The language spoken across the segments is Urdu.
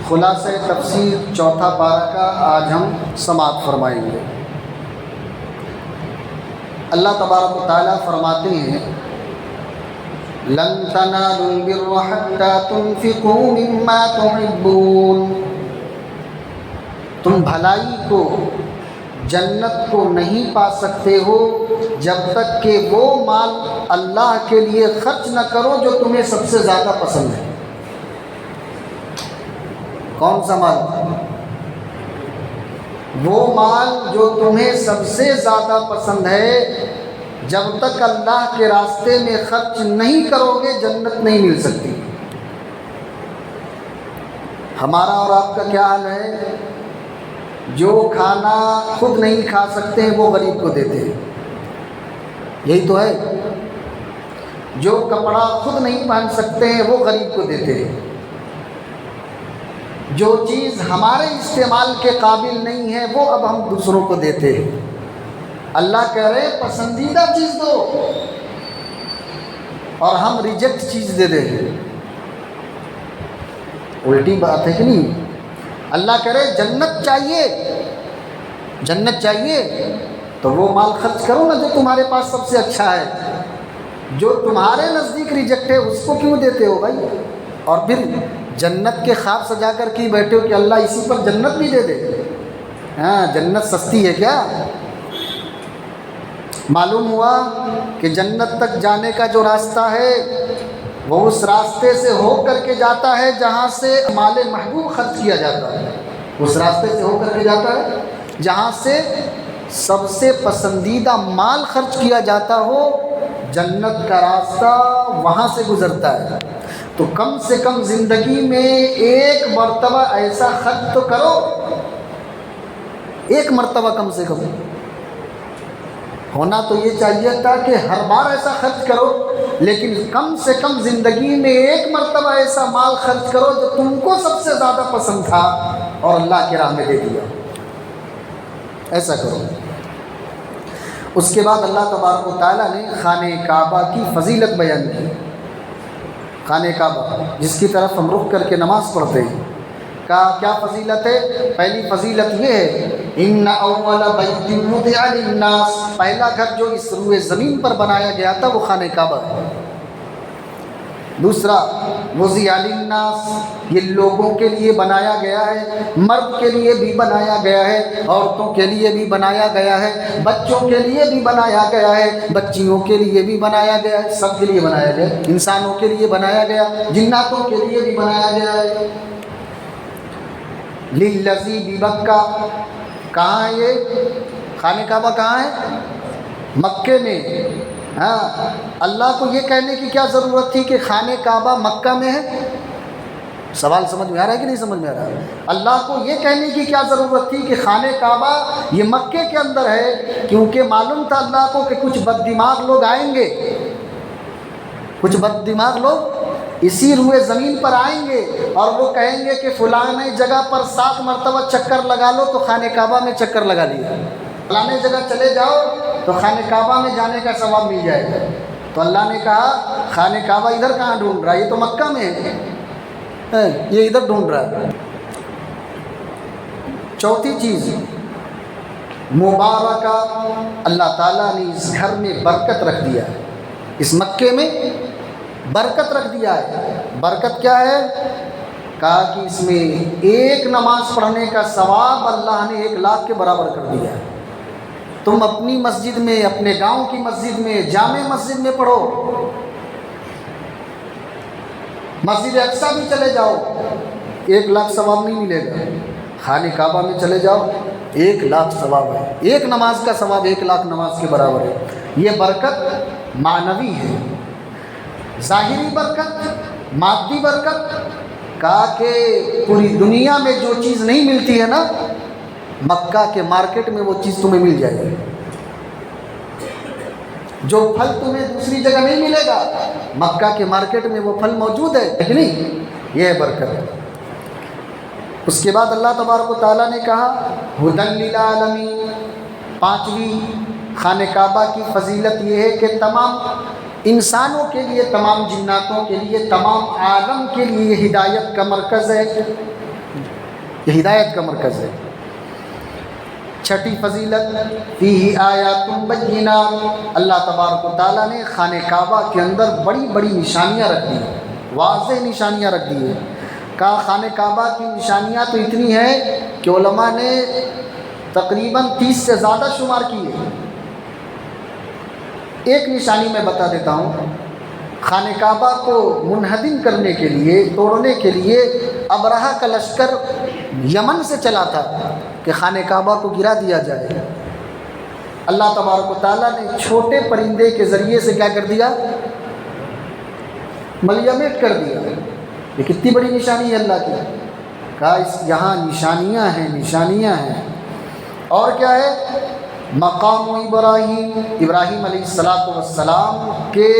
خلاصہ تفسیر چوتھا پارہ کا آج ہم سماعت فرمائیں گے۔ اللہ تبارک و تعالیٰ فرماتے ہیں لن تنالوا البر حتى تنفقوا مما تحبون، تم بھلائی کو، جنت کو نہیں پا سکتے ہو جب تک کہ وہ مال اللہ کے لیے خرچ نہ کرو جو تمہیں سب سے زیادہ پسند ہے۔ کون سا مال؟ وہ مال جو تمہیں سب سے زیادہ پسند ہے، جب تک اللہ کے راستے میں خرچ نہیں کرو گے جنت نہیں مل سکتی۔ ہمارا اور آپ کا کیا حال ہے؟ جو کھانا خود نہیں کھا سکتے ہیں وہ غریب کو دیتے ہیں، یہی تو ہے۔ جو کپڑا خود نہیں پہن سکتے ہیں وہ غریب کو دیتے ہیں۔ جو چیز ہمارے استعمال کے قابل نہیں ہے وہ اب ہم دوسروں کو دیتے ہیں۔ اللہ کہہ رہے پسندیدہ چیز دو اور ہم ریجیکٹ چیز دے دیں۔ الٹی بات ہے کہ نہیں؟ اللہ کہہ رہے جنت چاہیے، جنت چاہیے تو وہ مال خرچ کرو نا جو تمہارے پاس سب سے اچھا ہے۔ جو تمہارے نزدیک ریجیکٹ ہے اس کو کیوں دیتے ہو بھائی؟ اور پھر جنت کے خواب سجا کر کی بیٹھے ہو کہ اللہ اسی پر جنت بھی دے دے۔ ہاں، جنت سستی ہے کیا؟ معلوم ہوا کہ جنت تک جانے کا جو راستہ ہے وہ اس راستے سے ہو کر کے جاتا ہے جہاں سے مال محبوب خرچ کیا جاتا ہے۔ اس راستے سے ہو کر کے جاتا ہے جہاں سے سب سے پسندیدہ مال خرچ کیا جاتا ہو۔ جنت کا راستہ وہاں سے گزرتا ہے۔ تو کم سے کم زندگی میں ایک مرتبہ ایسا خرچ تو کرو، ایک مرتبہ کم سے کم ہونا تو یہ چاہیے تھا کہ ہر بار ایسا خرچ کرو، لیکن کم سے کم زندگی میں ایک مرتبہ ایسا مال خرچ کرو جو تم کو سب سے زیادہ پسند تھا اور اللہ کی راہ میں دے دیا، ایسا کرو۔ اس کے بعد اللہ تبارک و تعالیٰ نے خانہ کعبہ کی فضیلت بیان کی۔ خانہ کعبہ جس کی طرف ہم رخ کر کے نماز پڑھتے ہیں، کیا فضیلت ہے؟ پہلی فضیلت یہ ہے ان اول بیت وضع للناس، پہلا گھر جو اس روئے زمین پر بنایا گیا تھا وہ خانہ کعبہ ہے۔ دوسرا وضع للناس، یہ لوگوں کے لیے بنایا گیا ہے، مرد کے لیے بھی بنایا گیا ہے، عورتوں کے لیے بھی بنایا گیا ہے، بچوں کے لیے بھی بنایا گیا ہے، بچیوں کے لیے بھی بنایا گیا ہے، سب کے لیے بنایا گیا ہے، انسانوں کے لیے بنایا گیا، جناتوں کے لیے بھی بنایا گیا ہے۔ للذی ببکہ، کہاں ہے یہ خانہ کعبہ؟ کہاں ہے؟ مکے میں۔ ہاں، اللہ کو یہ کہنے کی کیا ضرورت تھی کہ خانہ کعبہ مکہ میں ہے؟ سوال سمجھ میں آ رہا ہے کہ نہیں سمجھ میں آ رہا ہے؟ اللہ کو یہ کہنے کی کیا ضرورت تھی کہ خانہ کعبہ یہ مکے کے اندر ہے؟ کیونکہ معلوم تھا اللہ کو کہ کچھ بد دماغ لوگ آئیں گے، کچھ بد دماغ لوگ اسی روئے زمین پر آئیں گے اور وہ کہیں گے کہ فلاں جگہ پر 7 مرتبہ چکر لگا لو تو خانہ کعبہ میں چکر لگا لیا، فلاں جگہ چلے جاؤ تو خانہ کعبہ میں جانے کا ثواب مل جائے گا۔ تو اللہ نے کہا خانہ کعبہ ادھر کہاں ڈھونڈ رہا ہے؟ یہ تو مکہ میں ہے، یہ ادھر ڈھونڈ رہا ہے۔ چوتھی چیز مبارکہ، اللہ تعالیٰ نے اس گھر میں برکت رکھ دیا ہے، اس مکے میں برکت رکھ دیا ہے۔ برکت کیا ہے؟ کہا کہ اس میں ایک نماز پڑھنے کا ثواب اللہ نے 1 لاکھ کے برابر کر دیا ہے۔ تم اپنی مسجد میں، اپنے گاؤں کی مسجد میں، جامع مسجد میں پڑھو، مسجد اقصیٰ بھی چلے جاؤ، 1 لاکھ ثواب نہیں ملے گا۔ خانہ کعبہ میں چلے جاؤ، 1 لاکھ ثواب ہے، ایک نماز کا ثواب 1 لاکھ نماز کے برابر ہے۔ یہ برکت معنوی ہے، ظاہری برکت، مادی برکت۔ کہا کہ پوری دنیا میں جو چیز نہیں ملتی ہے نا، مکہ کے مارکیٹ میں وہ چیز تمہیں مل جائے گی۔ جو پھل تمہیں دوسری جگہ نہیں ملے گا، مکہ کے مارکیٹ میں وہ پھل موجود ہے کہ نہیں؟ یہ ہے برکت۔ اس کے بعد اللہ تبارک و تعالیٰ نے کہا ھدی للعالمین، 5ویں خانہ کعبہ کی فضیلت یہ ہے کہ تمام انسانوں کے لیے، تمام جناتوں کے لیے، تمام عالم کے لیے ہدایت کا مرکز ہے۔ یہ ہدایت کا مرکز ہے۔ چھٹی فضیلت فیہ آیات بینات، اللہ تبارک و تعالیٰ نے خانہ کعبہ کے اندر بڑی بڑی نشانیاں رکھ دی، واضح نشانیاں رکھ دی ہیں۔ کہا خانہ کعبہ کی نشانیاں تو اتنی ہیں کہ علماء نے تقریباً 30 سے زیادہ شمار کیے۔ ایک نشانی میں بتا دیتا ہوں، خانہ کعبہ کو منہدم کرنے کے لیے، توڑنے کے لیے ابرہہ کا لشکر یمن سے چلا تھا کہ خانہ کعبہ کو گرا دیا جائے۔ اللہ تبارک و تعالیٰ نے چھوٹے پرندے کے ذریعے سے کیا کر دیا؟ ملیمیٹ کر دیا۔ یہ کتنی بڑی نشانی ہے اللہ کی۔ کہا یہاں نشانیاں ہیں، نشانیاں ہیں۔ اور کیا ہے؟ مقام ابراہیم علیہ السلام کے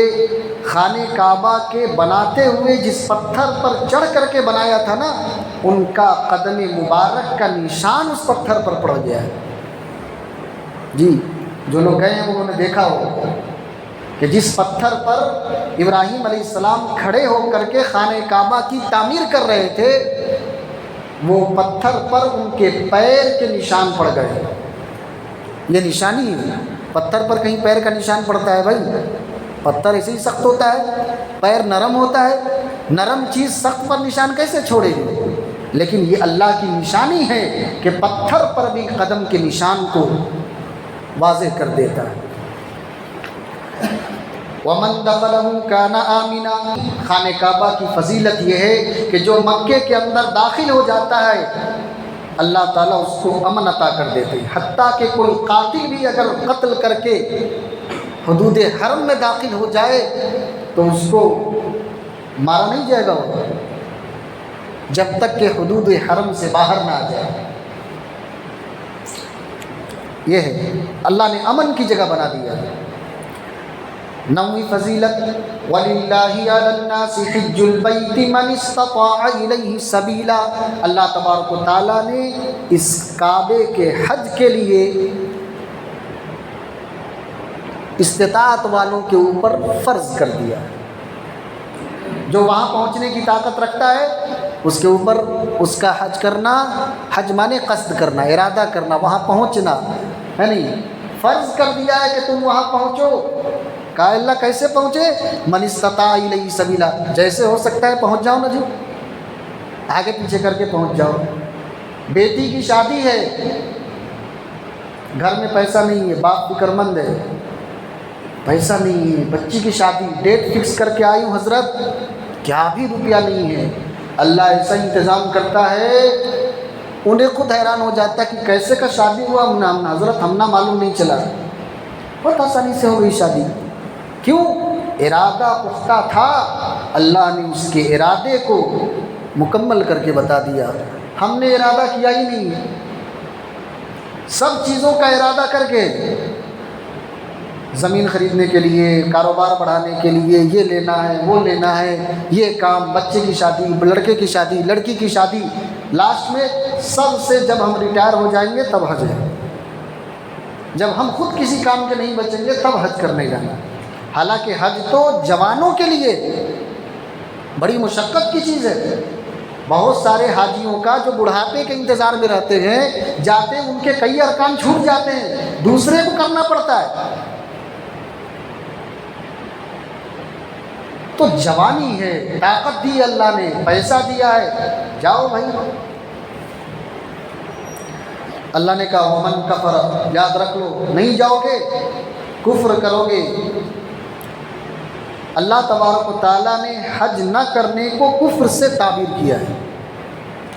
خانہ کعبہ کے بناتے ہوئے جس پتھر پر چڑھ کر کے بنایا تھا نا، ان کا قدم مبارک کا نشان اس پتھر پر پڑ گیا ہے۔ جی، جو لوگ گئے ہیں انہوں نے دیکھا ہو کہ جس پتھر پر ابراہیم علیہ السلام کھڑے ہو کر کے خانہ کعبہ کی تعمیر کر رہے تھے، وہ پتھر پر ان کے پیر کے نشان پڑ گئے۔ یہ نشانی ہے۔ پتھر پر کہیں پیر کا نشان پڑتا ہے بھائی؟ پتھر ایسے ہی سخت ہوتا ہے، پیر نرم ہوتا ہے، نرم چیز سخت پر نشان کیسے چھوڑے گی؟ لیکن یہ اللہ کی نشانی ہے کہ پتھر پر بھی قدم کے نشان کو واضح کر دیتا ہے۔ وَمَن دَخَلَهُ كَانَ آمِنًا، خانہ کعبہ کی فضیلت یہ ہے کہ جو مکے کے اندر داخل ہو جاتا ہے اللہ تعالیٰ اس کو امن عطا کر دیتے ہیں۔ حتیٰ کہ کوئی قاتل بھی اگر قتل کر کے حدود حرم میں داخل ہو جائے تو اس کو مارا نہیں جائے گا وہ، جب تک کہ حدود حرم سے باہر نہ آ جائے۔ یہ ہے، اللہ نے امن کی جگہ بنا دیا ہے۔ نویں فضیلت وَلِلَّهِ عَلَى النَّاسِ حِجُّ الْبَيْتِ مَنِ اسْتَطَاعَ إِلَيْهِ سَبِيلًا، اللہ تبارک و تعالیٰ نے اس کعبے کے حج کے لیے استطاعت والوں کے اوپر فرض کر دیا۔ جو وہاں پہنچنے کی طاقت رکھتا ہے اس کے اوپر اس کا حج کرنا، حج مانے قصد کرنا، ارادہ کرنا، وہاں پہنچنا ہے نہیں، فرض کر دیا ہے کہ تم وہاں پہنچو۔ کہا اللہ کیسے پہنچے؟ من استطاع الیہ سبیلا، جیسے ہو سکتا ہے پہنچ جاؤ نا جی، آگے پیچھے کر کے پہنچ جاؤ۔ بیٹی کی شادی ہے، گھر میں پیسہ نہیں ہے، باپ فکر مند ہے، پیسہ نہیں ہے، بچی کی شادی ڈیٹ فکس کر کے آئی ہوں حضرت، کیا بھی روپیہ نہیں ہے، اللہ ایسا انتظام کرتا ہے انہیں خود حیران ہو جاتا ہے کہ کیسے کا شادی ہوا حضرت، ہم نہ معلوم نہیں چلا، بہت آسانی سے ہو گئی شادی۔ کیوں؟ ارادہ پختہ تھا، اللہ نے اس کے ارادے کو مکمل کر کے بتا دیا۔ ہم نے ارادہ کیا ہی نہیں، سب چیزوں کا ارادہ کر کے، زمین خریدنے کے لیے، کاروبار بڑھانے کے لیے، یہ لینا ہے وہ لینا ہے، یہ کام، بچے کی شادی، لڑکے کی شادی، لڑکی کی شادی، لاسٹ میں سب سے جب ہم ریٹائر ہو جائیں گے تب حج ہے، جب ہم خود کسی کام کے نہیں بچیں گے تب حج کرنے جانا۔ حالانکہ حج تو جوانوں کے لیے بڑی مشقت کی چیز ہے۔ بہت سارے حاجیوں کا جو بڑھاپے کے انتظار میں رہتے ہیں، جاتے ہیں ان کے کئی ارکان چھوٹ جاتے ہیں، دوسرے کو کرنا پڑتا ہے۔ تو جوانی ہے، طاقت دی اللہ نے، پیسہ دیا ہے، جاؤ بھائی۔ اللہ نے کہا ومن کفر، یاد رکھ لو نہیں جاؤ گے کفر کرو گے۔ اللہ تبارک و تعالیٰ نے حج نہ کرنے کو کفر سے تعبیر کیا ہے،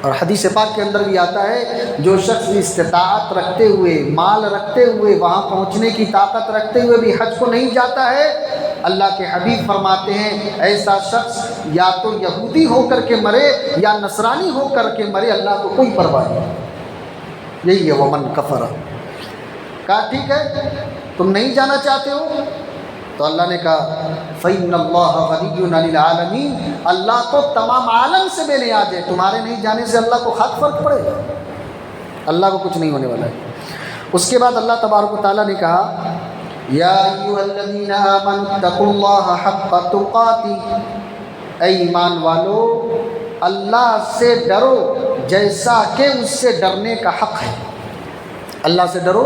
اور حدیث پاک کے اندر بھی آتا ہے جو شخص استطاعت رکھتے ہوئے، مال رکھتے ہوئے، وہاں پہنچنے کی طاقت رکھتے ہوئے بھی حج کو نہیں جاتا ہے، اللہ کے حبیب فرماتے ہیں ایسا شخص یا تو یہودی ہو کر کے مرے یا نصرانی ہو کر کے مرے، اللہ کو کوئی پرواہ نہیں۔ یہی ہے ومن کفر۔ کہا ٹھیک ہے تم نہیں جانا چاہتے ہو، تو اللہ نے کہا فَإِنَّ اللَّهَ غَنِيٌّ عَنِ الْعَالَمِينَ، اللہ تو تمام عالم سے بے نیاز ہے، تمہارے نہیں جانے سے اللہ کو خاص فرق پڑے گا، اللہ کو کچھ نہیں ہونے والا ہے۔ اس کے بعد اللہ تبارک و تعالیٰ نے کہا یا ایھا الذین آمنوا اتقوا اللہ حق تقاتہ، اے ایمان والو اللہ سے ڈرو جیسا کہ اس سے ڈرنے کا حق ہے۔ اللہ سے ڈرو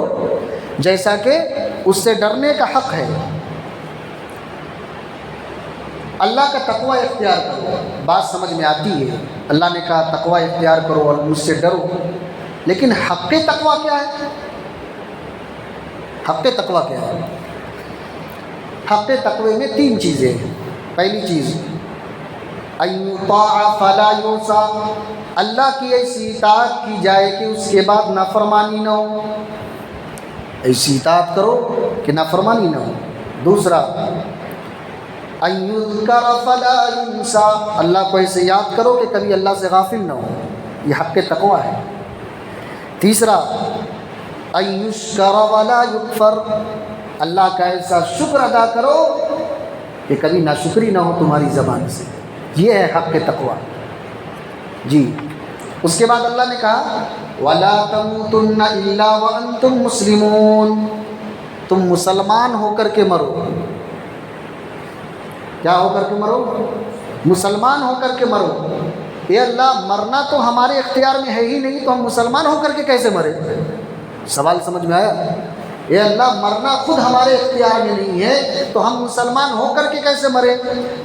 جیسا کہ اس سے ڈرنے کا حق ہے۔ اللہ کا تقوی اختیار کرو، بات سمجھ میں آتی ہے۔ اللہ نے کہا تقوی اختیار کرو اور مجھ سے ڈرو، لیکن حق تقوی کیا ہے؟ حق تقوی کیا ہے؟ حق تقوی میں 3 چیزیں ہیں۔ پہلی چیز ان یطاع فلا یعصى، اللہ کی ایسی اطاعت کی جائے کہ اس کے بعد نافرمانی نہ ہو، ایسی اطاعت کرو کہ نافرمانی نہ ہو۔ دوسرا ان یذکر فلا ینسى، اللہ کو ایسے یاد کرو کہ کبھی اللہ سے غافل نہ ہو، یہ حق تقوی ہے۔ تیسرا ان یشکر ولا یکفر، اللہ کا ایسا شکر ادا کرو کہ کبھی ناشکری نہ ہو تمہاری زبان سے، یہ ہے حق تقوی۔ جی اس کے بعد اللہ نے کہا ولا تموتن الا وانتم مسلمون، تم مسلمان ہو کر کے مرو۔ کیا ہو کر کے مرو؟ مسلمان ہو کر کے مرو۔ اے اللہ مرنا تو ہمارے اختیار میں ہے ہی نہیں، تو ہم مسلمان ہو کر کے کیسے مرے؟ سوال سمجھ میں آیا؟ اے اللہ مرنا خود ہمارے اختیار میں نہیں ہے تو ہم مسلمان ہو کر کے کیسے مرے؟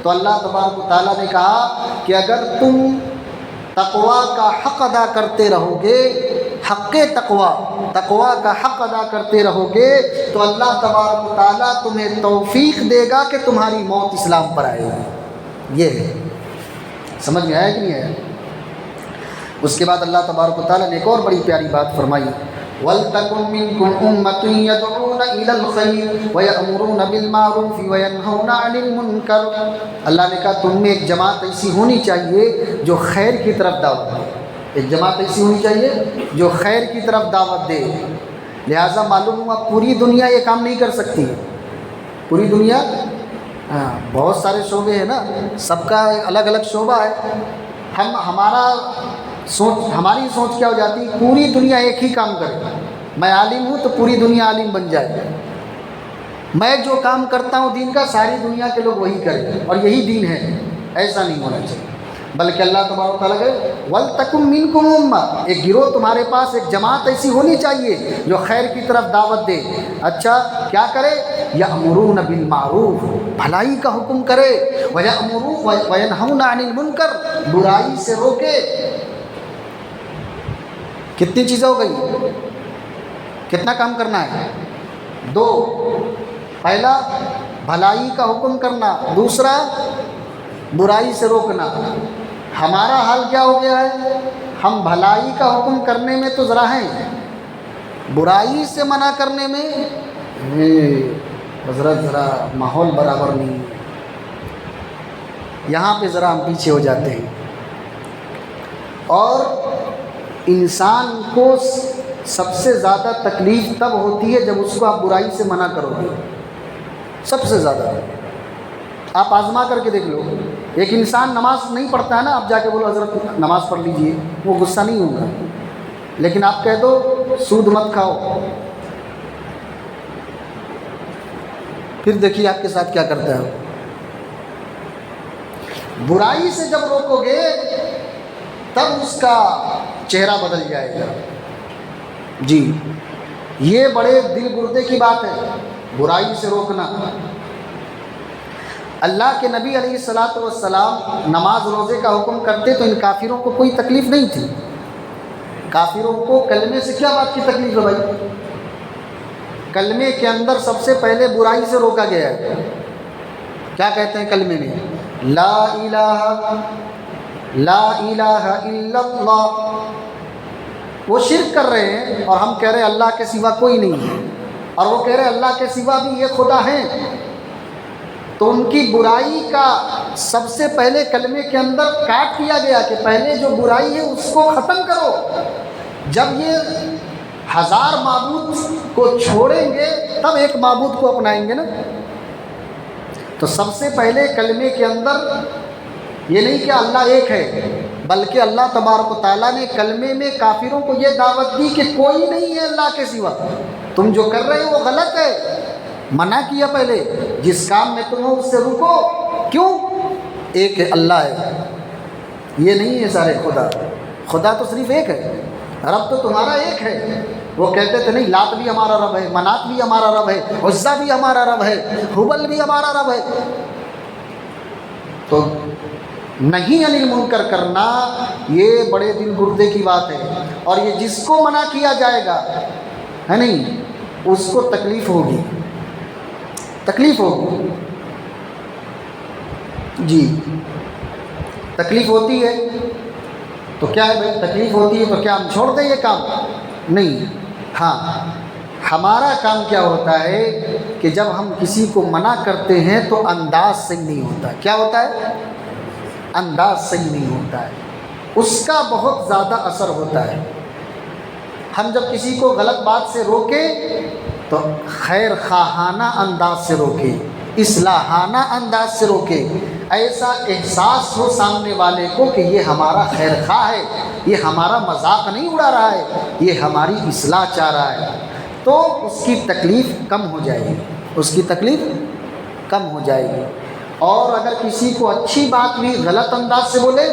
تو اللہ تبارک و تعالیٰ نے کہا کہ اگر تم تقوی کا حق ادا کرتے رہو گے، حق تقوی کا حق ادا کرتے رہو گے، تو اللہ تبارک و تعالیٰ تمہیں توفیق دے گا کہ تمہاری موت اسلام پر آئے گی۔ یہ ہے، سمجھ میں آیا کہ نہیں آیا؟ اس کے بعد اللہ تبارک و تعالیٰ نے ایک اور بڑی پیاری بات فرمائی وَلْتَكُن مِّنكُمْ أُمَّةٌ يَدْعُونَ إِلَى الْخَيْرِ وَيَأْمُرُونَ بِالْمَعْرُوفِ وَيَنْهَوْنَ عَنِ الْمُنكَرِ، اللہ نے کہا تم میں ایک جماعت ایسی ہونی چاہیے جو خیر کی طرف دعوت دے، ایک جماعت ایسی ہونی چاہیے جو خیر کی طرف دعوت دے۔ لہٰذا معلوم ہوا پوری دنیا یہ کام نہیں کر سکتی، پوری دنیا بہت سارے شعبے ہیں نا، سب کا الگ الگ شعبہ ہے۔ ہماری سوچ کیا ہو جاتی ہے؟ پوری دنیا ایک ہی کام کرے، میں عالم ہوں تو پوری دنیا عالم بن جائے، میں جو کام کرتا ہوں دین کا ساری دنیا کے لوگ وہی کریں اور یہی دین ہے۔ ایسا نہیں ہونا چاہیے، بلکہ اللہ تبارک و تعالیٰ کہ وَلْتَكُن مِّنكُمْ أُمَّةٌ، ایک گروہ تمہارے پاس، ایک جماعت ایسی ہونی چاہیے جو خیر کی طرف دعوت دے۔ اچھا کیا کرے؟ یأمرون بالمعروف، بھلائی کا حکم کرے، وینہون عن المنکر، برائی سے روکے۔ کتنی چیزیں ہو گئی؟ کتنا کام کرنا ہے؟ 2، پہلا بھلائی کا حکم کرنا، دوسرا برائی سے روکنا۔ ہمارا حال کیا ہو گیا ہے؟ ہم بھلائی کا حکم کرنے میں تو ذرا ہیں، برائی سے منع کرنے میں حضرت ذرا ماحول برابر نہیں، یہاں پہ ذرا ہم پیچھے ہو جاتے ہیں۔ اور انسان کو سب سے زیادہ تکلیف تب ہوتی ہے جب اس کو آپ برائی سے منع کرو گے، سب سے زیادہ۔ آپ آزما کر کے دیکھ لو، ایک انسان نماز نہیں پڑھتا ہے نا، آپ جا کے بولو حضرت نماز پڑھ لیجئے، وہ غصہ نہیں ہوگا، لیکن آپ کہہ دو سود مت کھاؤ، پھر دیکھیے آپ کے ساتھ کیا کرتا ہے۔ برائی سے جب روکو گے تب اس کا چہرہ بدل جائے گا۔ جی یہ بڑے دل گردے کی بات ہے، برائی سے روکنا۔ اللہ کے نبی علیہ الصلاۃ والسلام نماز روزے کا حکم کرتے تو ان کافروں کو کوئی تکلیف نہیں تھی۔ کافروں کو کلمے سے کیا بات کی تکلیف ہے بھائی؟ کلمے کے اندر سب سے پہلے برائی سے روکا گیا ہے۔ کیا کہتے ہیں کلمے میں؟ لا الہ الا اللہ۔ وہ شرک کر رہے ہیں اور ہم کہہ رہے ہیں اللہ کے سوا کوئی نہیں ہے، اور وہ کہہ رہے ہیں اللہ کے سوا بھی یہ خدا ہیں۔ تو ان کی برائی کا سب سے پہلے کلمے کے اندر کاٹ کیا گیا کہ پہلے جو برائی ہے اس کو ختم کرو۔ جب یہ 1000 معبود کو چھوڑیں گے تب ایک معبود کو اپنائیں گے نا۔ تو سب سے پہلے کلمے کے اندر یہ نہیں کہ اللہ ایک ہے، بلکہ اللہ تبارک و تعالیٰ نے کلمے میں کافروں کو یہ دعوت دی کہ کوئی نہیں ہے اللہ کے سوا، تم جو کر رہے ہو وہ غلط ہے۔ منع کیا پہلے، جس کام میں تم ہو اس سے رکو۔ کیوں؟ ایک اللہ ہے، یہ نہیں ہے سارے خدا۔ خدا تو صرف ایک ہے، رب تو تمہارا ایک ہے۔ وہ کہتے تھے نہیں، لات بھی ہمارا رب ہے، منات بھی ہمارا رب ہے، عزا بھی ہمارا رب ہے، حبل بھی ہمارا رب ہے۔ تو نہیں انل منکر کرنا یہ بڑے دل گردے کی بات ہے، اور یہ جس کو منع کیا جائے گا ہے نہیں، اس کو تکلیف ہوگی، تکلیف ہوگی، جی تکلیف ہوتی ہے۔ تو کیا ہے بھائی، تکلیف ہوتی ہے تو کیا ہم چھوڑ دیں یہ کام؟ نہیں، ہاں ہمارا کام کیا ہوتا ہے کہ جب ہم کسی کو منع کرتے ہیں تو انداز صحیح نہیں ہوتا۔ کیا ہوتا ہے؟ انداز صحیح نہیں ہوتا ہے، اس کا بہت زیادہ اثر ہوتا ہے۔ ہم جب کسی کو غلط بات سے روکیں تو خیر خواہانہ انداز سے روکیں، اصلاحانہ انداز سے روکیں، ایسا احساس ہو سامنے والے کو کہ یہ ہمارا خیر خواہ ہے، یہ ہمارا مذاق نہیں اڑا رہا ہے، یہ ہماری اصلاح چاہ رہا ہے، تو اس کی تکلیف کم ہو جائے گی، اس کی تکلیف کم ہو جائے گی۔ اور اگر کسی کو اچھی بات بھی غلط انداز سے بولے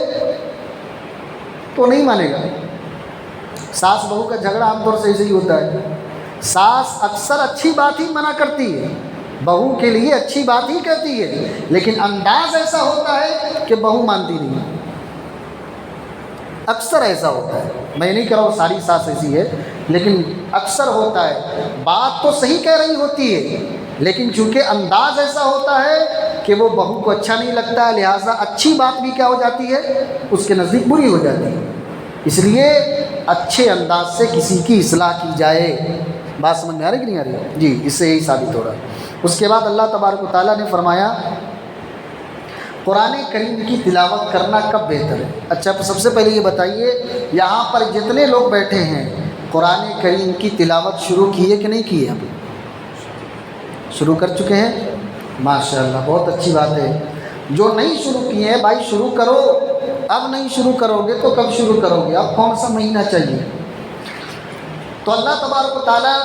تو نہیں مانے گا۔ ساس بہو کا جھگڑا عام طور سے ایسے ہی ہوتا ہے، ساس اکثر اچھی بات ہی منع کرتی ہے، بہو کے لیے اچھی بات ہی کہتی ہے، لیکن انداز ایسا ہوتا ہے کہ بہو مانتی نہیں۔ اکثر ایسا ہوتا ہے، میں نہیں کہہ رہا ہوں ساری ساس ایسی ہے، لیکن اکثر ہوتا ہے، بات تو صحیح کہہ رہی ہوتی ہے لیکن چونکہ انداز ایسا ہوتا ہے کہ وہ بہو کو اچھا نہیں لگتا ہے، لہٰذا اچھی بات بھی کیا ہو جاتی ہے، اس کے نزدیک بری ہو جاتی ہے۔ اس لیے اچھے انداز سے کسی کی اصلاح کی جائے۔ بات سمجھ میں آ رہی کہ نہیں آ رہی؟ جی، اس سے یہی ثابت ہو رہا ہے۔ اس کے بعد اللہ تبارک و تعالیٰ نے فرمایا قرآن کریم کی تلاوت کرنا کب بہتر ہے؟ اچھا سب سے پہلے یہ بتائیے، یہاں پر جتنے لوگ بیٹھے ہیں قرآن کریم کی تلاوت شروع کی ہے کہ نہیں کی ہے؟ ابھی شروع کر چکے ہیں؟ ماشاءاللہ، بہت اچھی بات ہے۔ جو نہیں شروع کیے ہیں بھائی شروع کرو، اب نہیں شروع کرو گے تو کب شروع کرو گے؟ اب کون سا مہینہ چاہیے؟ تو اللہ تبارک و تعالیٰ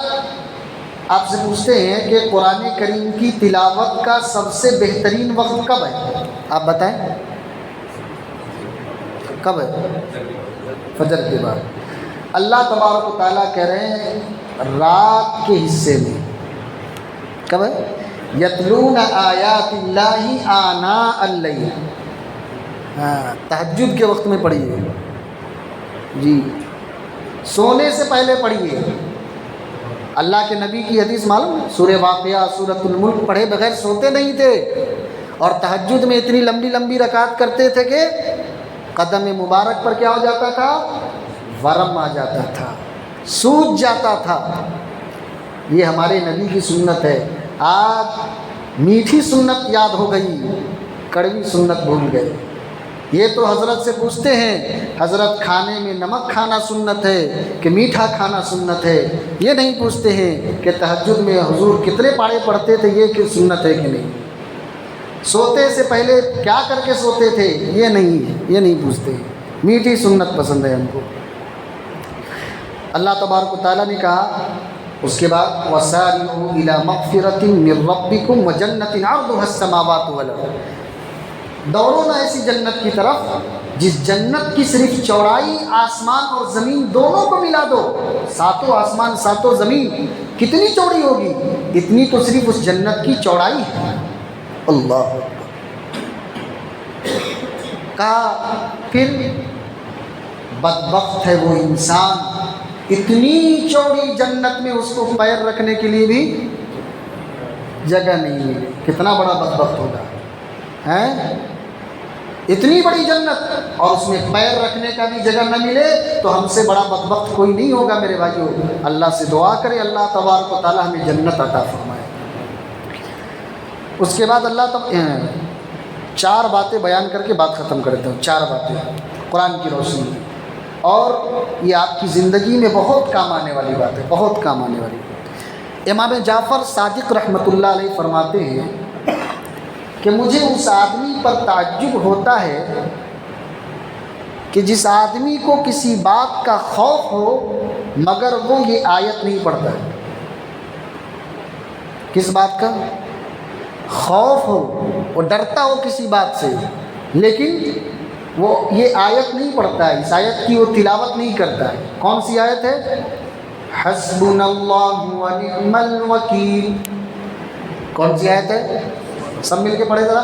آپ سے پوچھتے ہیں کہ قرآن کریم کی تلاوت کا سب سے بہترین وقت کب ہے؟ آپ بتائیں کب ہے؟ فجر کے بعد۔ اللہ تبارک و تعالیٰ کہہ رہے ہیں رات کے حصے میں۔ کب ہے؟ یتلون آیات اللہ آناء اللیل، تہجد کے وقت میں پڑھیے، جی سونے سے پہلے پڑھیے۔ اللہ کے نبی کی حدیث معلوم ہے، سورہ واقعہ، سورۃ الملک پڑھے بغیر سوتے نہیں تھے، اور تہجد میں اتنی لمبی لمبی رکعت کرتے تھے کہ قدم مبارک پر کیا ہو جاتا تھا؟ ورم آ جاتا تھا، سوج جاتا تھا۔ یہ ہمارے نبی کی سنت ہے۔ آج میٹھی سنت یاد ہو گئی، کڑوی سنت بھول گئے۔ یہ تو حضرت سے پوچھتے ہیں حضرت کھانے میں نمک کھانا سنت ہے کہ میٹھا کھانا سنت ہے، یہ نہیں پوچھتے ہیں کہ تہجد میں حضور کتنے پارے پڑھتے تھے، یہ کہ سنت ہے کہ نہیں، سوتے سے پہلے کیا کر کے سوتے تھے، یہ نہیں پوچھتے ہیں۔ میٹھی سنت پسند ہے ہم کو۔ اللہ تبارک و تعالیٰ نے کہا اس کے بعد وَسَارِعُوا إِلَىٰ مَغْفِرَةٍ مِّن رَّبِّكُمْ وَجَنَّةٍ عَرْضُهَا السَّمَاوَاتُ وَالْأَرْضُ، دوڑو نا ایسی جنت کی طرف جس جنت کی صرف چوڑائی آسمان اور زمین دونوں کو ملا دو، ساتوں آسمان ساتوں زمین کتنی چوڑی ہوگی، اتنی تو صرف اس جنت کی چوڑائی ہے۔ اللہ کہا پھر بدبخت ہے وہ انسان، اتنی چوڑی جنت میں اس کو پیر رکھنے کے لیے بھی جگہ نہیں ملی، کتنا بڑا بدبخت ہوگا ہیں؟ اتنی بڑی جنت اور اس میں پیر رکھنے کا بھی جگہ نہ ملے تو ہم سے بڑا بدبخت کوئی نہیں ہوگا میرے بھائیوں۔ اللہ سے دعا کرے اللہ تبارک و تعالیٰ ہمیں جنت عطا فرمائے۔ اس کے بعد اللہ چار باتیں بیان کر کے بات ختم کرتا ہوں، چار باتیں قرآن کی روشنی میں، اور یہ آپ کی زندگی میں بہت کام آنے والی بات ہے، بہت کام آنے والی۔ امام جعفر صادق رحمۃ اللہ علیہ فرماتے ہیں کہ مجھے اس آدمی پر تعجب ہوتا ہے کہ جس آدمی کو کسی بات کا خوف ہو مگر وہ یہ آیت نہیں پڑھتا ہے۔ کس بات کا خوف ہو، وہ ڈرتا ہو کسی بات سے، لیکن وہ یہ آیت نہیں پڑھتا ہے، اس آیت کی وہ تلاوت نہیں کرتا ہے۔ کون سی آیت ہے؟ حسبنا اللہ ونعم الوکیل۔ کون سی آیت ہے؟ سب مل کے پڑھے ذرا،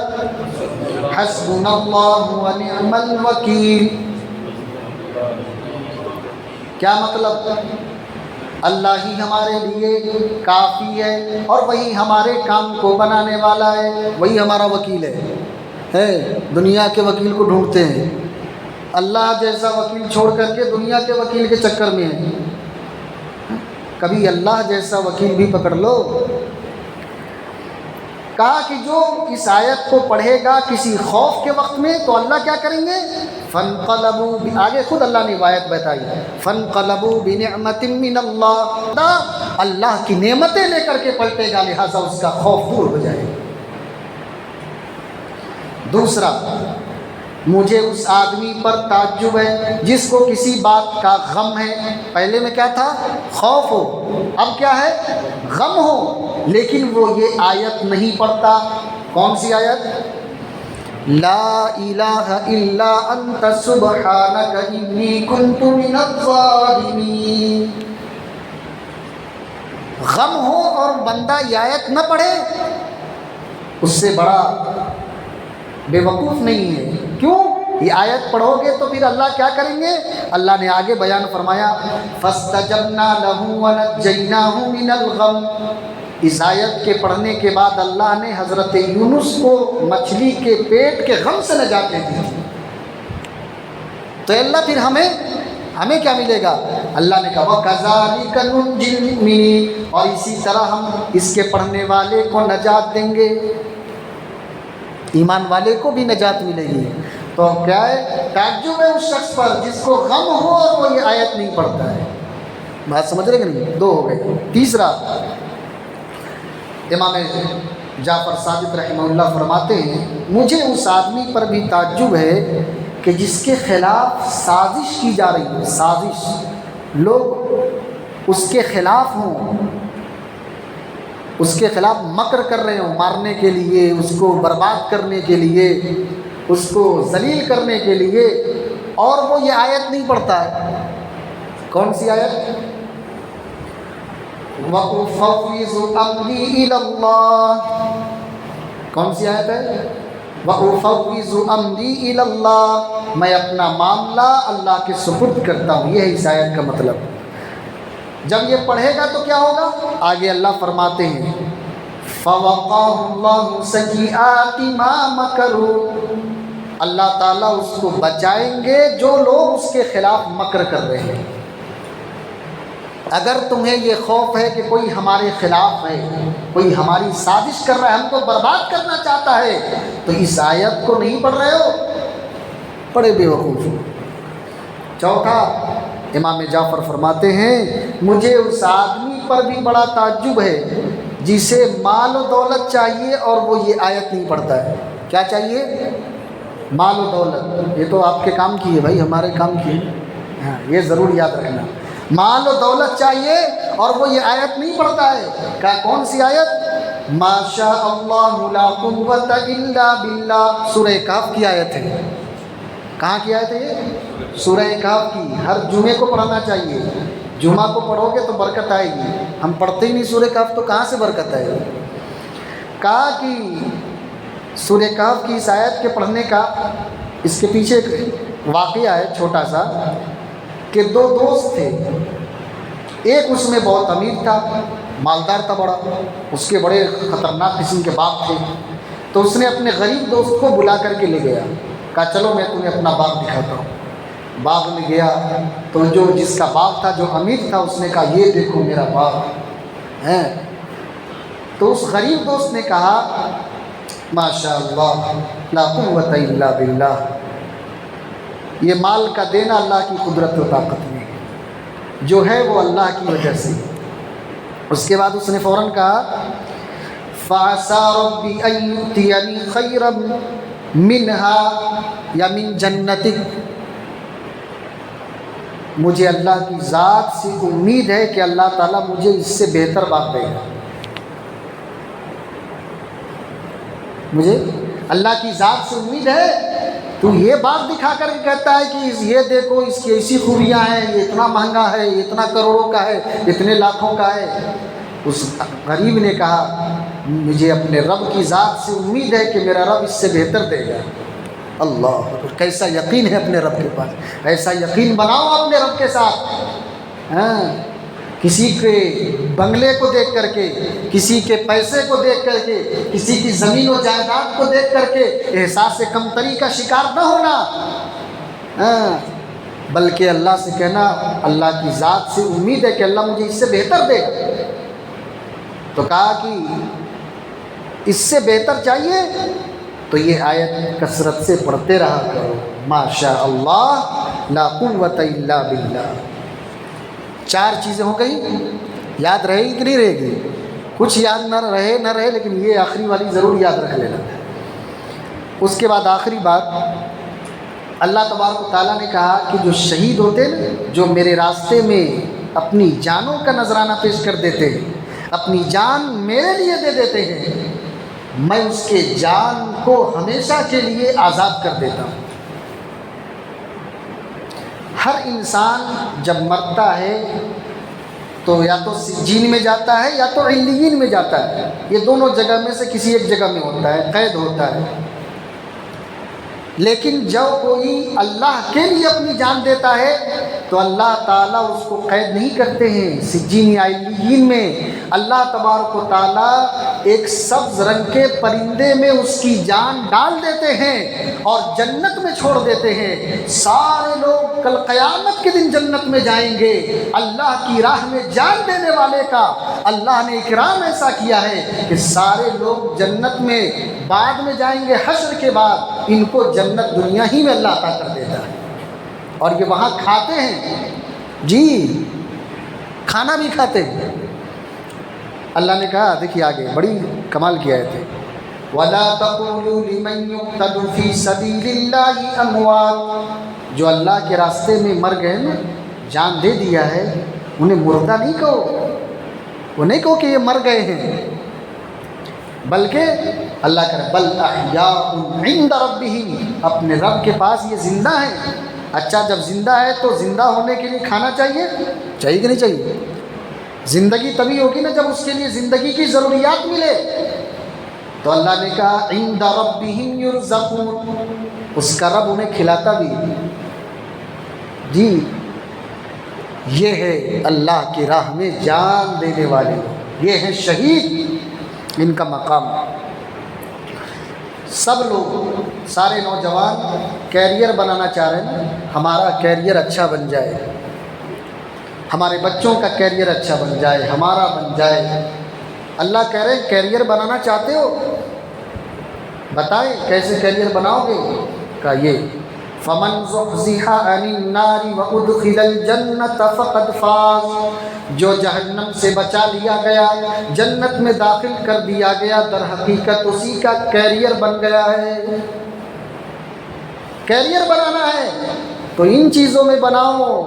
حسبنا اللہ ونعم الوکیل۔ کیا مطلب؟ اللہ ہی ہمارے لیے کافی ہے اور وہی ہمارے کام کو بنانے والا ہے، وہی ہمارا وکیل ہے۔ دنیا کے وکیل کو ڈھونڈتے ہیں، اللہ جیسا وکیل چھوڑ کر کے دنیا کے وکیل کے چکر میں ہیں۔ کبھی اللہ جیسا وکیل بھی پکڑ لو۔ کہا کہ جو اس آیت کو پڑھے گا کسی خوف کے وقت میں تو اللہ کیا کریں گے؟ فَانْقَلَبُوا، آگے خود اللہ نے آیت بتائی، فَانْقَلَبُوا بِنِعْمَةٍ مِّنَ اللَّهِ، اللہ کی نعمتیں لے کر کے پلٹے گا، لہٰذا اس کا خوف دور ہو جائے۔ دوسرا، مجھے اس آدمی پر تعجب ہے جس کو کسی بات کا غم ہے۔ پہلے میں کیا تھا؟ خوف ہو، اب کیا ہے؟ غم ہو، لیکن وہ یہ آیت نہیں پڑھتا۔ کون سی آیت؟ لا الہ الا انت سبحانک انی کنت من الظالمین۔ غم ہو اور بندہ یہ آیت نہ پڑھے، اس سے بڑا بے وقوف نہیں ہے۔ کیوں؟ یہ آیت پڑھو گے تو پھر اللہ کیا کریں گے؟ اللہ نے آگے بیان فرمایا، فَاسْتَجَبْنَا لَهُ وَنَجَّيْنَاهُ مِنَ الْغَمِّ۔ اس آیت کے پڑھنے کے بعد اللہ نے حضرت یونس کو مچھلی کے پیٹ کے غم سے نجات دے دی۔ تو اللہ پھر ہمیں کیا ملے گا؟ اللہ نے کہا وَكَذَلِكَ نُنْجِي الْمُؤْمِنِينَ، اور اسی طرح ہم اس کے پڑھنے والے کو نجات دیں گے، ایمان والے کو بھی نجات ملے گی۔ تو کیا ہے؟ تعجب ہے اس شخص پر جس کو غم ہو اور وہ یہ آیت نہیں پڑھتا ہے۔ بات سمجھ رہے کہ نہیں؟ دو ہو گئے۔ تیسرا، امام جعفر صادق رحمہ اللہ فرماتے ہیں، مجھے اس آدمی پر بھی تعجب ہے کہ جس کے خلاف سازش کی جا رہی ہے، سازش، لوگ اس کے خلاف ہوں، اس کے خلاف مکر کر رہے ہوں، مارنے کے لیے، اس کو برباد کرنے کے لیے، اس کو ذلیل کرنے کے لیے، اور وہ یہ آیت نہیں پڑھتا ہے۔ کون سی آیت؟ وَأُفَوِّضُ أَمْرِي إِلَى اللَّهِ۔ کون سی آیت ہے؟ وَأُفَوِّضُ أَمْرِي إِلَى اللَّهِ، میں اپنا معاملہ اللہ کے سپرد کرتا ہوں، یہ ہے اس آیت کا مطلب۔ جب یہ پڑھے گا تو کیا ہوگا؟ آگے اللہ فرماتے ہیں فَوَقَاهُ اللَّهُ سَيِّئَاتِ مَا مَكَرُوا، اللہ تعالیٰ اس کو بچائیں گے جو لوگ اس کے خلاف مکر کر رہے ہیں۔ اگر تمہیں یہ خوف ہے کہ کوئی ہمارے خلاف ہے، کوئی ہماری سازش کر رہا ہے، ہم کو برباد کرنا چاہتا ہے، تو اس آیت کو نہیں پڑھ رہے ہو، بڑے بے وقوف۔ چوتھا، امام جعفر فرماتے ہیں، مجھے اس آدمی پر بھی بڑا تعجب ہے جسے مال و دولت چاہیے اور وہ یہ آیت نہیں پڑھتا ہے۔ کیا چاہیے؟ مال و دولت۔ یہ تو آپ کے کام کی ہے بھائی، ہمارے کام کی ہے، ہاں یہ ضرور یاد رکھنا۔ مال و دولت چاہیے اور وہ یہ آیت نہیں پڑھتا ہے۔ کیا کون سی آیت؟ ما شاء اللہ لا قوت الا باللہ، سورہ کہف کی آیت ہے۔ کہاں کی آیت ہے یہ؟ سورہ کہف کی۔ ہر جمعے کو پڑھنا چاہیے، جمعہ کو پڑھو گے تو برکت آئے گی۔ ہم پڑھتے ہی نہیں سورہ کہف تو کہاں سے برکت آئے گی؟ کہا کہ سورہ کہف کی اس آیت کے پڑھنے کا، اس کے پیچھے ایک واقعہ ہے چھوٹا سا، کہ دو دوست تھے، ایک اس میں بہت امیر تھا، مالدار تھا بڑا، اس کے بڑے خطرناک قسم کے باغ تھے، تو اس نے اپنے غریب دوست کو بلا کر کے لے گیا، کہا چلو میں تمہیں اپنا باغ دکھاتا ہوں۔ باغ میں گیا تو جس کا باغ تھا، جو امیر تھا، اس نے کہا یہ دیکھو میرا باغ ہے۔ تو اس غریب دوست نے کہا ماشاء اللہ لا قوت الا باللہ، یہ مال کا دینا اللہ کی قدرت و طاقت میں ہے، جو ہے وہ اللہ کی وجہ سے۔ اس کے بعد اس نے فوراً کہا فَعَسَىٰ رَبِّي أَن يُؤْتِيَنِي خَيْرًا مِنْهَا یا من جنتک، مجھے اللہ کی ذات سے امید ہے کہ اللہ تعالیٰ مجھے اس سے بہتر باغ دے گا۔ مجھے اللہ کی ذات سے امید ہے تو یہ بات دکھا کر کے کہتا ہے کہ یہ دیکھو اس کی ایسی خوبیاں ہیں، یہ اتنا مہنگا ہے، یہ اتنا کروڑوں کا ہے، اتنے لاکھوں کا ہے۔ اس غریب نے کہا مجھے اپنے رب کی ذات سے امید ہے کہ میرا رب اس سے بہتر دے گا۔ اللہ، کیسا یقین ہے اپنے رب کے پاس، ایسا یقین بناؤ اپنے رب کے ساتھ۔ ہاں، کسی کے بنگلے کو دیکھ کر کے، کسی کے پیسے کو دیکھ کر کے، کسی کی زمین و جائیداد کو دیکھ کر کے احساس کمتری کا شکار نہ ہونا، ہاں، بلکہ اللہ سے کہنا اللہ کی ذات سے امید ہے کہ اللہ مجھے اس سے بہتر دے گا۔ تو کہا کہ اس سے بہتر چاہیے تو یہ آیت کثرت سے پڑھتے رہا کرو، ماشاء اللہ لا قوت الا باللہ۔ 4 چیزیں ہو گئی، یاد رہے گی کہ نہیں رہے گی؟ کچھ یاد نہ رہے لیکن یہ آخری والی ضرور یاد رکھ لینا۔ اس کے بعد آخری بات، اللہ تبارک و تعالیٰ نے کہا کہ جو شہید ہوتے ہیں، جو میرے راستے میں اپنی جانوں کا نذرانہ پیش کر دیتے ہیں، اپنی جان میرے لیے دے دیتے ہیں، میں اس کے جان کو ہمیشہ کے لیے آزاد کر دیتا ہوں۔ ہر انسان جب مرتا ہے تو یا تو سجین میں جاتا ہے یا تو علیین میں جاتا ہے، یہ دونوں جگہ میں سے کسی ایک جگہ میں ہوتا ہے، قید ہوتا ہے۔ لیکن جب کوئی اللہ کے لیے اپنی جان دیتا ہے تو اللہ تعالیٰ اس کو قید نہیں کرتے ہیں سجین یا علیین میں۔ اللہ تبارک و تعالیٰ ایک سبز رنگ کے پرندے میں اس کی جان ڈال دیتے ہیں اور جنت میں چھوڑ دیتے ہیں۔ سارے لوگ کل قیامت کے دن جنت میں جائیں گے۔ اللہ کی راہ میں جان دینے والے کا اللہ نے اکرام ایسا کیا ہے کہ سارے لوگ جنت میں بعد میں جائیں گے، حشر کے بعد ان کو جنت دنیا ہی میں اللہ عطا کر دیتا ہے، اور یہ وہاں کھاتے ہیں، جی کھانا بھی کھاتے ہیں۔ اللہ نے کہا، دیکھیے آگے بڑی کمال کی آیت ہے، وَلَا تَقُولُوا لِمَن يُقْتَلُ فِي سَبِيلِ اللَّهِ أَمْوَاتٌ، جو اللہ کے راستے میں مر گئے نا، جان دے دیا ہے، انہیں مردہ نہیں کہو، وہ نہیں کہو کہ یہ مر گئے ہیں، بلکہ اللہ کرے بل احیاء عند ربہم، اپنے رب کے پاس یہ زندہ ہیں۔ اچھا، جب زندہ ہے تو زندہ ہونے کے لیے کھانا چاہیے کہ نہیں چاہیے؟ زندگی تبھی ہوگی نا جب اس کے لیے زندگی کی ضروریات ملے۔ تو اللہ نے کہا عند ربہم یرزقون، اس کا رب انہیں کھلاتا بھی ہے۔ جی یہ ہے اللہ کی راہ میں جان دینے والے، یہ ہیں شہید، ان کا مقام۔ سب لوگ، سارے نوجوان کیریئر بنانا چاہ رہے ہیں، ہمارا کیریئر اچھا بن جائے، ہمارے بچوں کا کیریئر اچھا بن جائے، ہمارا بن جائے۔ اللہ کہہ رہے ہیں کیریئر بنانا چاہتے ہو؟ بتائیں کیسے کیریئر بناؤ گے؟ کہا یہ فَمَنْ زُحْزِحَ عَنِ النَّارِ وَأُدْخِلَ الْجَنَّةَ فَقَدْ فَازَ، جو جہنم سے بچا لیا گیا، جنت میں داخل کر دیا گیا، در حقیقت اسی کا کیریئر بن گیا ہے۔ کیریئر بنانا ہے تو ان چیزوں میں بناؤ،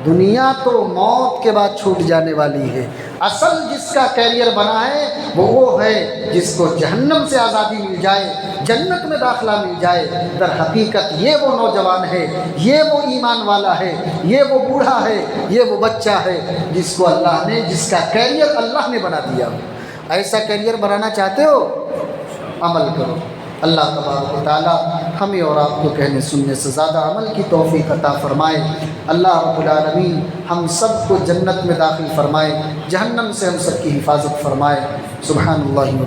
دنیا تو موت کے بعد چھوٹ جانے والی ہے۔ اصل جس کا کیریئر بنا ہے وہ ہے جس کو جہنم سے آزادی مل جائے، جنت میں داخلہ مل جائے۔ در حقیقت یہ وہ نوجوان ہے، یہ وہ ایمان والا ہے، یہ وہ بوڑھا ہے، یہ وہ بچہ ہے جس کو اللہ نے، جس کا کیریئر اللہ نے بنا دیا۔ ایسا کیریئر بنانا چاہتے ہو؟ عمل کرو۔ اللہ تبارک و تعالی ہمیں اور آپ کو کہنے سننے سے زیادہ عمل کی توفیق عطا فرمائے۔ اللہ رب العالمین ہم سب کو جنت میں داخل فرمائے، جہنم سے ہم سب کی حفاظت فرمائے۔ سبحان اللہ۔